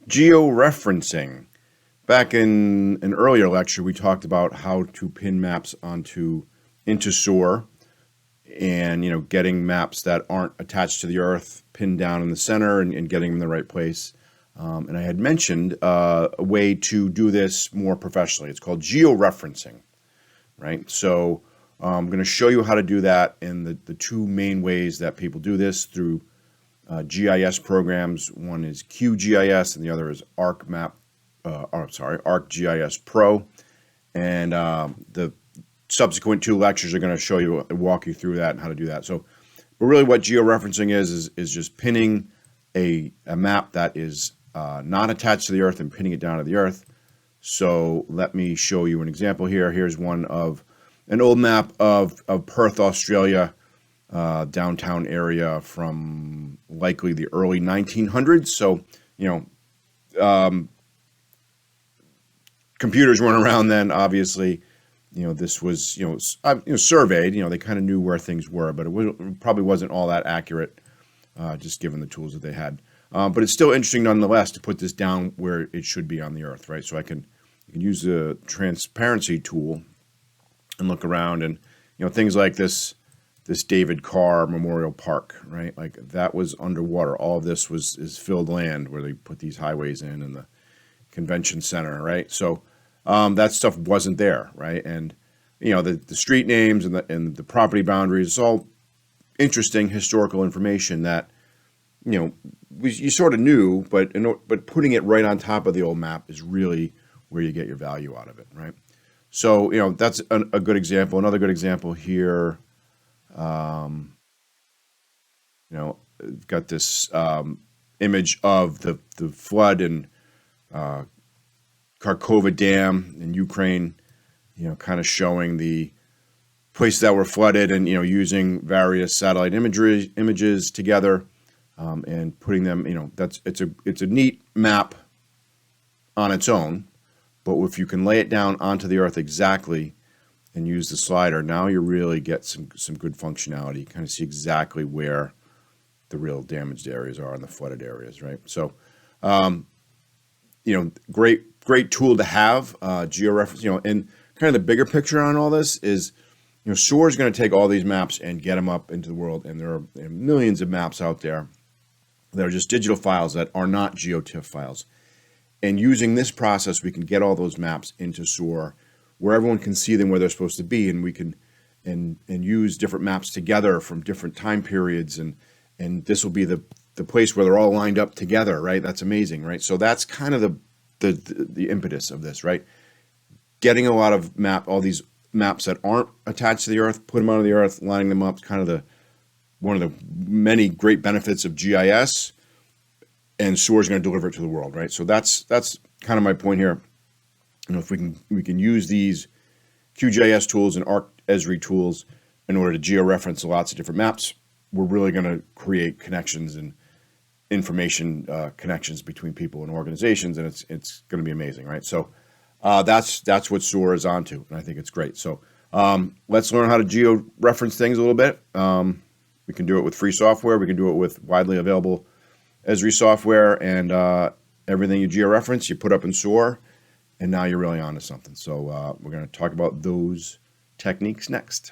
Georeferencing. Back in an earlier lecture, we talked about how to pin maps into Soar, and getting maps that aren't attached to the Earth pinned down in the center and getting them in the right place. And I had mentioned a way to do this more professionally. It's called georeferencing, right? So I'm going to show you how to do that in the two main ways that people do this through GIS programs. One is QGIS and the other is ArcGIS Pro. And the subsequent two lectures are going to show you, walk you through that and how to do that. So, but really what georeferencing is just pinning a map that is not attached to the Earth and pinning it down to the Earth. So let me show you an example here. Here's one of an old map of Perth, Australia, downtown area from likely the early 1900s. So, computers weren't around then, obviously. This was, surveyed. They kind of knew where things were, but it probably wasn't all that accurate, just given the tools that they had. But it's still interesting nonetheless to put this down where it should be on the Earth, right? So you can use the transparency tool and look around, and things like this David Carr Memorial Park, right? Like that was underwater. All of this is filled land where they put these highways in and the convention center, right? So that stuff wasn't there, right? And the street names and the property boundaries, it's all interesting historical information that you sort of knew, but putting it right on top of the old map is really where you get your value out of it, right? So that's a good example. Another good example here. We've got this image of the flood in Kharkova Dam in Ukraine, kind of showing the places that were flooded and, using various satellite images together and putting them, it's a neat map on its own, but if you can lay it down onto the Earth exactly and use the slider, now you really get some good functionality. You kind of see exactly where the real damaged areas are and the flooded areas, right? So, great tool to have, georeference, and kind of the bigger picture on all this is, Soar is going to take all these maps and get them up into the world, and there are millions of maps out there that are just digital files that are not GeoTIFF files. And using this process, we can get all those maps into Soar where everyone can see them where they're supposed to be, and we can and use different maps together from different time periods, and this will be the place where they're all lined up together, right? That's amazing, right? So that's kind of the impetus of this, right? Getting a lot of all these maps that aren't attached to the Earth, put them onto the Earth, lining them up, kind of one of the many great benefits of GIS, and Soar is going to deliver it to the world, right? So that's kind of my point here. If we can use these QGIS tools and ArcEsri tools in order to georeference lots of different maps, we're really going to create connections and information connections between people and organizations, and it's going to be amazing, right? So that's what Soar is onto, and I think it's great. So let's learn how to georeference things a little bit. We can do it with free software. We can do it with widely available Esri software, and everything you georeference, you put up in Soar, and now you're really onto something. So we're going to talk about those techniques next.